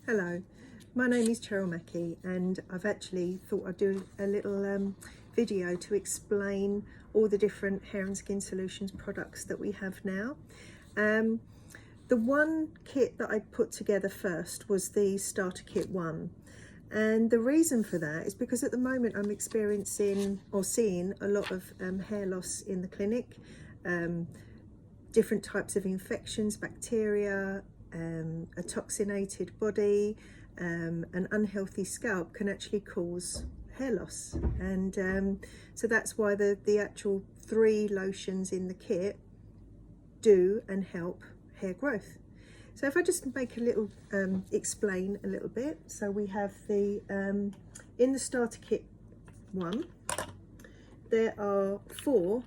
Hello, my name is Cheryl Mackey and I've actually thought I'd do a little video to explain all the different hair and skin solutions products that we have now. The one kit that I put together first was the Starter Kit 1, and the reason for that is because at the moment I'm experiencing or seeing a lot of hair loss in the clinic, different types of infections, bacteria, a toxinated body, an unhealthy scalp can actually cause hair loss, and so that's why the actual 3 lotions in the kit do and help hair growth. So if I just make a little explain a little bit. So we have the in the Starter Kit 1 there are 4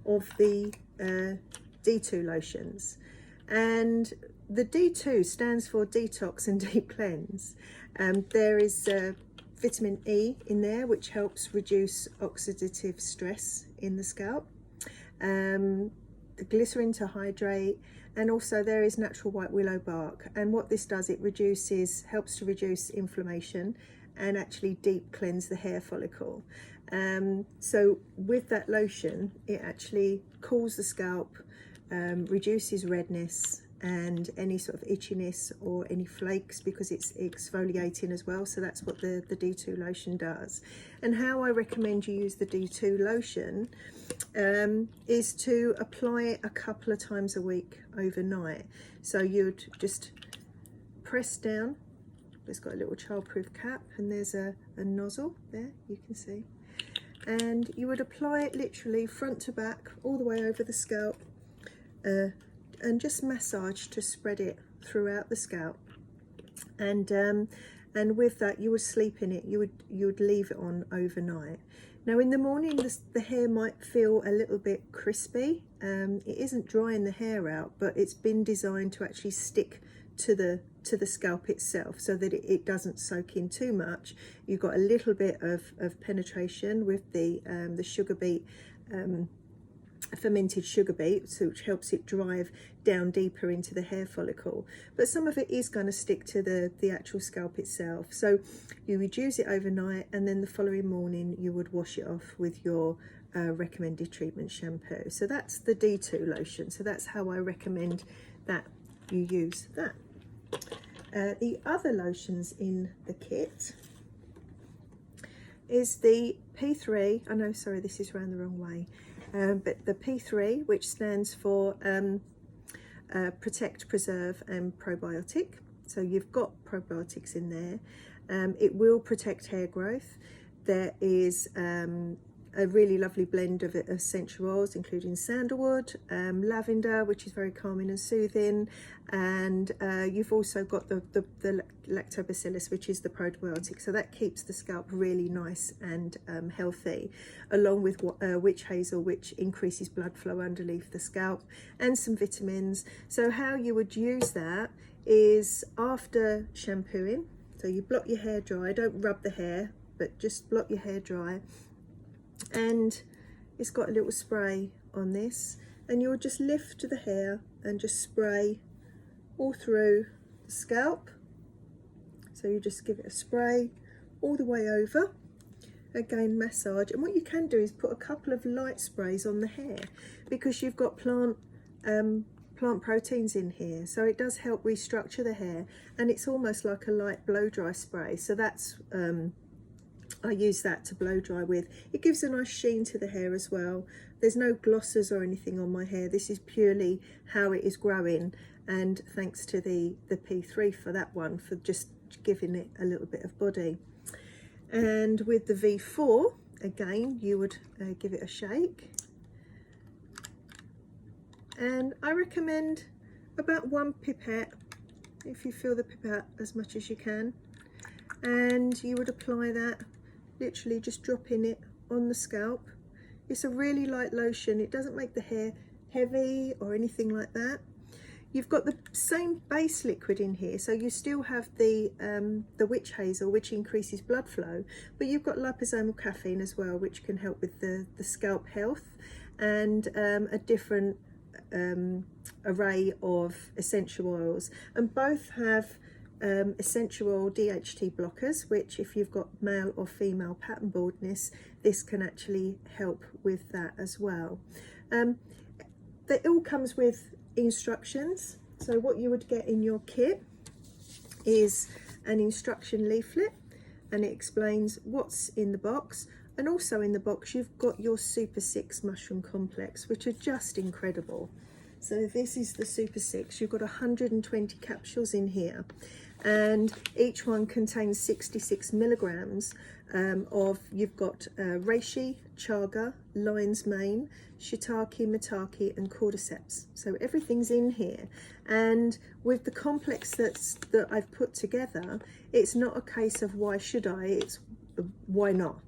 of the D2 lotions, and the D2 stands for detox and deep cleanse. There is vitamin E in there, which helps reduce oxidative stress in the scalp, the glycerin to hydrate, and also there is natural white willow bark, and what this does, it helps to reduce inflammation and actually deep cleanse the hair follicle. So with that lotion, it actually cools the scalp, reduces redness and any sort of itchiness or any flakes, because it's exfoliating as well. So that's what the D2 lotion does. And how I recommend you use the D2 lotion is to apply it a couple of times a week overnight. So you'd just press down. It's got a little childproof cap, and there's a nozzle there, you can see, and you would apply it literally front to back all the way over the scalp, and just massage to spread it throughout the scalp, and with that you would sleep in it. You would leave it on overnight. Now in the morning the hair might feel a little bit crispy. It isn't drying the hair out, but it's been designed to actually stick to the scalp itself, so that it doesn't soak in too much. You've got a little bit of penetration with the sugar beet, fermented sugar beet, so which helps it drive down deeper into the hair follicle, but some of it is going to stick to the actual scalp itself. So you would use it overnight, and then the following morning you would wash it off with your recommended treatment shampoo. So that's the D2 lotion. So that's how I recommend that you use that. The other lotions in the kit is the P3. I know, sorry, this is round the wrong way. But the P3, which stands for Protect, Preserve and Probiotic. So you've got probiotics in there. It will protect hair growth. There is a really lovely blend of essential oils, including sandalwood, lavender, which is very calming and soothing, and you've also got the lactobacillus, which is the probiotic, so that keeps the scalp really nice and healthy, along with witch hazel, which increases blood flow underneath the scalp, and some vitamins. So how you would use that is after shampooing. So you blot your hair dry, don't rub the hair, but just blot your hair dry, and it's got a little spray on this, and you'll just lift the hair and just spray all through the scalp. So you just give it a spray all the way over, again massage, and what you can do is put a couple of light sprays on the hair, because you've got plant proteins in here, so it does help restructure the hair, and it's almost like a light blow dry spray. So that's I use that to blow dry with. It gives a nice sheen to the hair as well. There's no glosses or anything on my hair. This is purely how it is growing, and thanks to the P3 for that one, for just giving it a little bit of body. And with the V4, again, you would give it a shake. And I recommend about 1 pipette, if you fill the pipette as much as you can. And you would apply that, literally just dropping it on the scalp. It's a really light lotion. It doesn't make the hair heavy or anything like that. You've got the same base liquid in here, so you still have the witch hazel, which increases blood flow, but you've got liposomal caffeine as well, which can help with the scalp health, and a different array of essential oils, and both have essential oil DHT blockers, which if you've got male or female pattern baldness, this can actually help with that as well. It all comes with instructions. So what you would get in your kit is an instruction leaflet, and it explains what's in the box. And also in the box you've got your Super 6 mushroom complex, which are just incredible. So this is the Super 6. You've got 120 capsules in here, and each one contains 66 milligrams of, you've got reishi, chaga, lion's mane, shiitake, maitake and cordyceps. So everything's in here, and with the complex that I've put together, it's not a case of why should I, it's why not.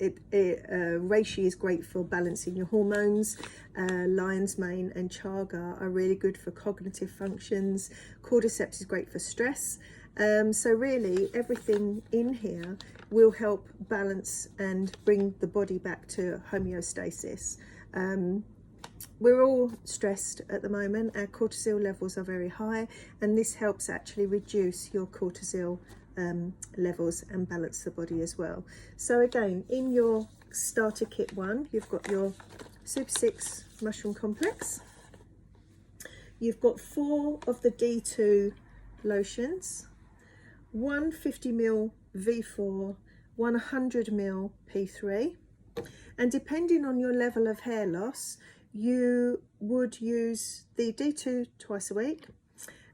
Reishi is great for balancing your hormones. Lion's mane and chaga are really good for cognitive functions. Cordyceps is great for stress. So really everything in here will help balance and bring the body back to homeostasis. We're all stressed at the moment. Our cortisol levels are very high, and this helps actually reduce your cortisol levels and balance the body as well. So again, in your starter kit 1, you've got your Super 6 mushroom complex. You've got 4 of the D2 lotions, 1 50ml V4, 100ml P3, and depending on your level of hair loss, you would use the D2 twice a week.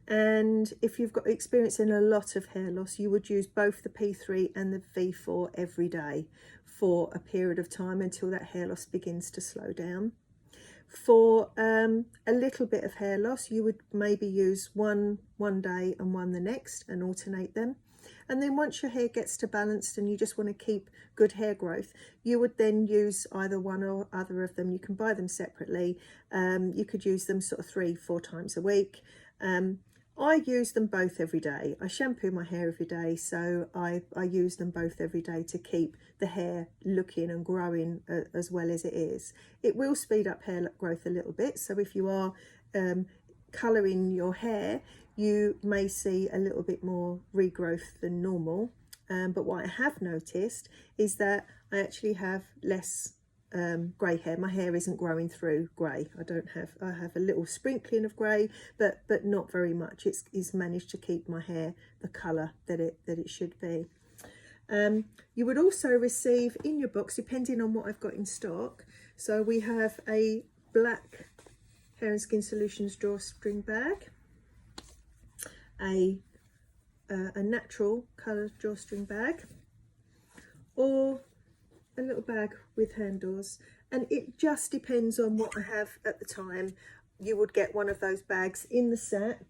And if you've got experience in a lot of hair loss, you would use both the P3 and the V4 every day for a period of time until that hair loss begins to slow down. For a little bit of hair loss, you would maybe use one day and one the next, and alternate them. And then once your hair gets to balanced and you just want to keep good hair growth, you would then use either one or other of them. You can buy them separately. You could use them sort of 3-4 times a week. I use them both every day. I shampoo my hair every day, so I use them both every day to keep the hair looking and growing as well as it is. It will speed up hair growth a little bit, so if you are colouring your hair, you may see a little bit more regrowth than normal. But what I have noticed is that I actually have less grey hair. My hair isn't growing through grey. I have a little sprinkling of grey, but not very much. It's managed to keep my hair the colour that it should be. You would also receive in your box, depending on what I've got in stock, so we have a black Hair and Skin Solutions drawstring bag, a natural coloured drawstring bag, or a little bag with handles, and it just depends on what I have at the time. You would get one of those bags in the set.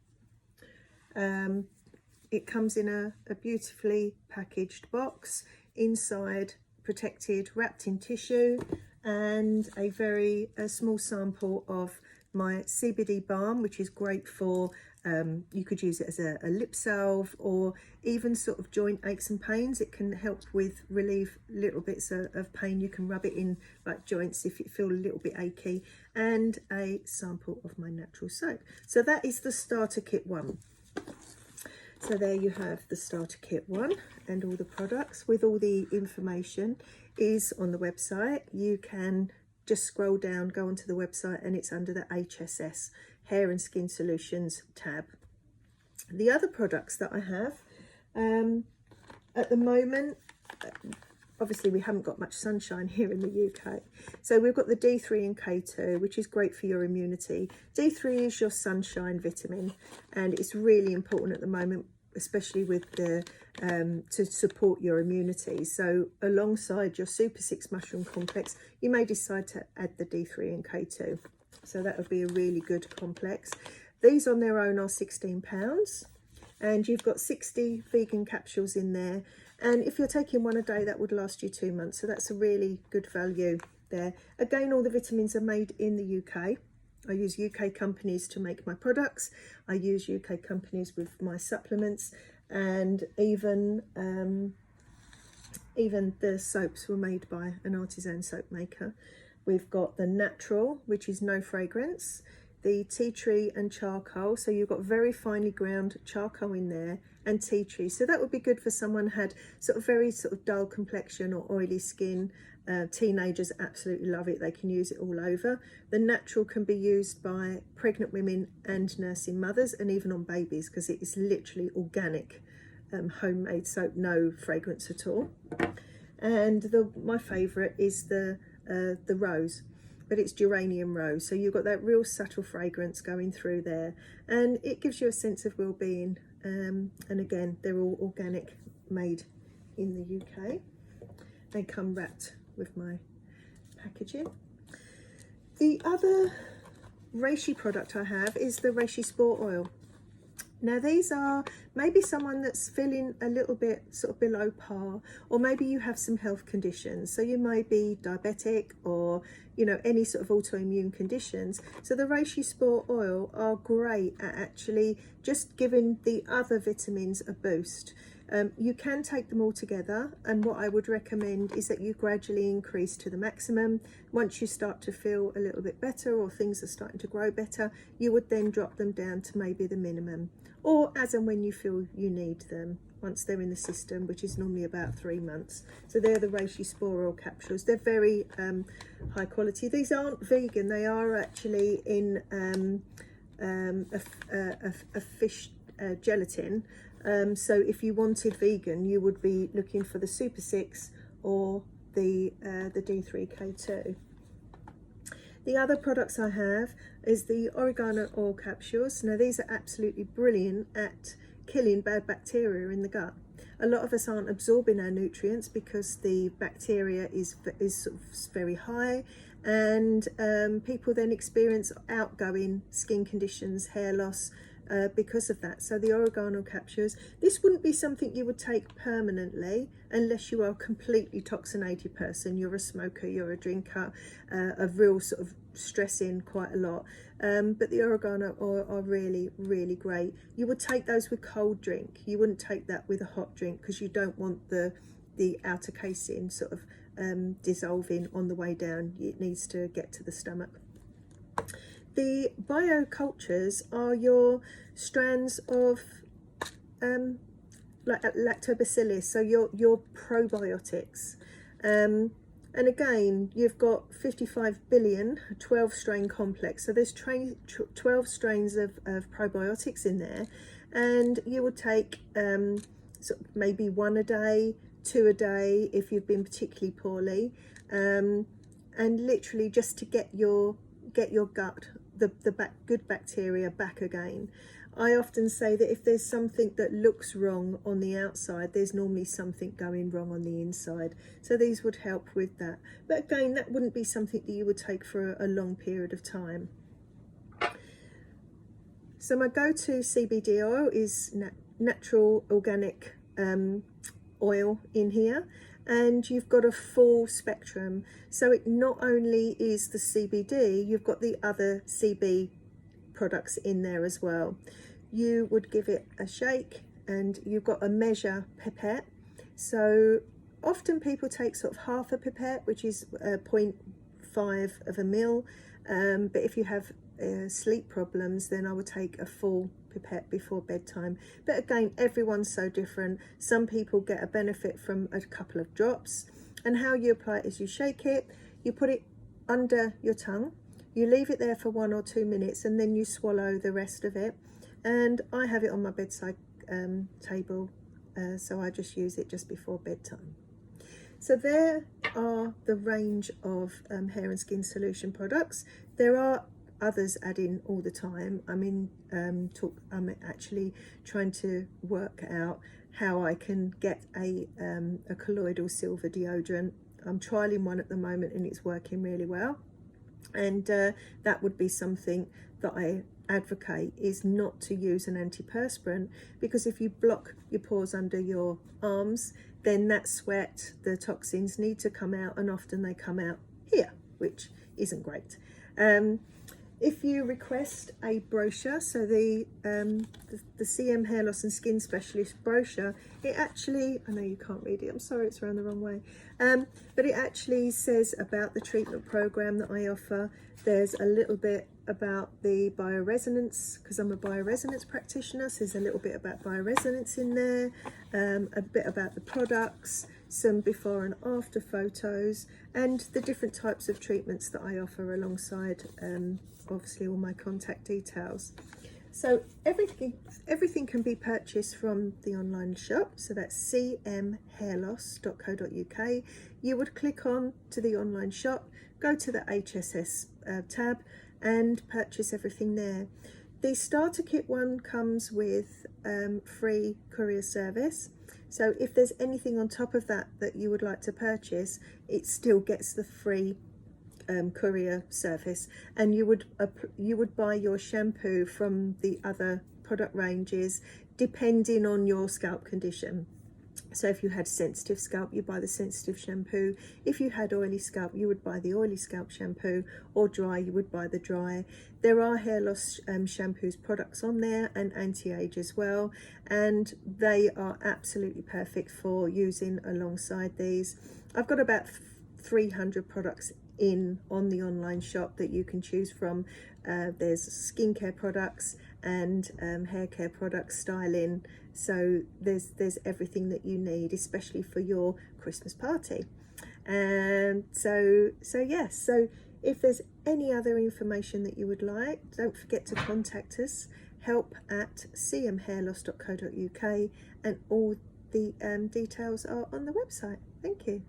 It comes in a beautifully packaged box, inside protected, wrapped in tissue, and a small sample of my CBD balm, which is great for you could use it as a lip salve, or even sort of joint aches and pains. It can help with relieve little bits of pain. You can rub it in like joints if you feel a little bit achy, and a sample of my natural soap. So that is the starter kit 1. So there you have the starter kit 1, and all the products with all the information is on the website. You can just scroll down, go onto the website, and it's under the HSS, Hair and Skin Solutions tab. The other products that I have at the moment, obviously we haven't got much sunshine here in the UK, so we've got the D3 and K2, which is great for your immunity. D3 is your sunshine vitamin, and it's really important at the moment, especially with the to support your immunity. So alongside your Super 6 mushroom complex, you may decide to add the D3 and K2. So that would be a really good complex. These on their own are £16, and you've got 60 vegan capsules in there. And if you're taking one a day, that would last you 2 months. So that's a really good value there. Again, all the vitamins are made in the UK. I use UK companies to make my products. I use UK companies with my supplements, and even the soaps were made by an artisan soap maker. We've got the natural, which is no fragrance. the tea tree and charcoal. So you've got very finely ground charcoal in there and tea tree. So that would be good for someone who had sort of very sort of dull complexion or oily skin. Teenagers absolutely love it. They can use it all over. The natural can be used by pregnant women and nursing mothers, and even on babies, because it is literally organic, homemade soap, no fragrance at all. And my favourite is the rose, but it's geranium rose. So you've got that real subtle fragrance going through there, and it gives you a sense of well-being. And again, they're all organic, made in the UK. They come wrapped with my packaging. The other reishi product I have is the reishi spore oil. Now these are maybe someone that's feeling a little bit sort of below par, or maybe you have some health conditions. So you may be diabetic, or you know, any sort of autoimmune conditions. So the reishi spore oil are great at actually just giving the other vitamins a boost. You can take them all together, and what I would recommend is that you gradually increase to the maximum. Once you start to feel a little bit better, or things are starting to grow better, you would then drop them down to maybe the minimum, or as and when you feel you need them, once they're in the system, which is normally about 3 months. So they're the reishi spore oil capsules. They're very high quality. These aren't vegan. They are actually in a fish gelatin. So if you wanted vegan, you would be looking for the Super 6 or the D3K2. The other products I have is the Oregano Oil capsules. Now these are absolutely brilliant at killing bad bacteria in the gut. A lot of us aren't absorbing our nutrients because the bacteria is sort of very high, and people then experience outgoing skin conditions, hair loss, because of that. So the oregano capsules, this wouldn't be something you would take permanently unless you are a completely toxinated person. You're a smoker, you're a drinker, of real sort of stressing quite a lot. But the oregano oil are really, really great. You would take those with cold drink. You wouldn't take that with a hot drink, because you don't want the outer casing sort of dissolving on the way down. It needs to get to the stomach. The biocultures are your strands of like lactobacillus, so your probiotics. And again, you've got 55 billion 12 strain complex, so there's 12 strains of probiotics in there, and you would take sort of maybe 1 a day, 2 a day if you've been particularly poorly, and literally just to get your gut, the good bacteria back again. I often say that if there's something that looks wrong on the outside, there's normally something going wrong on the inside. So these would help with that. But again, that wouldn't be something that you would take for a long period of time. So my go-to CBD oil is natural organic oil in here. And you've got a full spectrum. So it not only is the CBD, you've got the other CB products in there as well. You would give it a shake, and you've got a measure pipette. So often people take sort of half a pipette, which is 0.5 of a mil. But if you have sleep problems, then I would take a full pipette before bedtime. But again, everyone's so different. Some people get a benefit from a couple of drops, and how you apply it is you shake it, you put it under your tongue, you leave it there for 1 or 2 minutes, and then you swallow the rest of it. And I have it on my bedside table, so I just use it just before bedtime. So there are the range of hair and skin solution products. There are others add in all the time. I'm actually trying to work out how I can get a colloidal silver deodorant. I'm trialing one at the moment, and it's working really well. And that would be something that I advocate, is not to use an antiperspirant, because if you block your pores under your arms, then that sweat, the toxins need to come out, and often they come out here, which isn't great. if you request a brochure, so the CM Hair Loss and Skin Specialist brochure, it actually, I know you can't read it, I'm sorry, it's around the wrong way, but it actually says about the treatment program that I offer. There's a little bit about the bioresonance, because I'm a bioresonance practitioner, so there's a little bit about bioresonance in there, a bit about the products, some before and after photos, and the different types of treatments that I offer alongside obviously all my contact details. So everything can be purchased from the online shop, so that's cmhairloss.co.uk. You would click on to the online shop, go to the HSS tab and purchase everything there. The starter kit one comes with free courier service, so if there's anything on top of that that you would like to purchase, it still gets the free courier service, and you would buy your shampoo from the other product ranges depending on your scalp condition. So if you had sensitive scalp, you buy the sensitive shampoo. If you had oily scalp, you would buy the oily scalp shampoo, or dry, you would buy the dry. There are hair loss shampoos products on there, and anti-age as well, and they are absolutely perfect for using alongside these. I've got about 300 products on the online shop that you can choose from. There's skincare products and hair care products, styling, so there's everything that you need, especially for your Christmas party. And so yes, so if there's any other information that you would like, don't forget to contact us, help@cmhairloss.co.uk, and all the details are on the website. Thank you.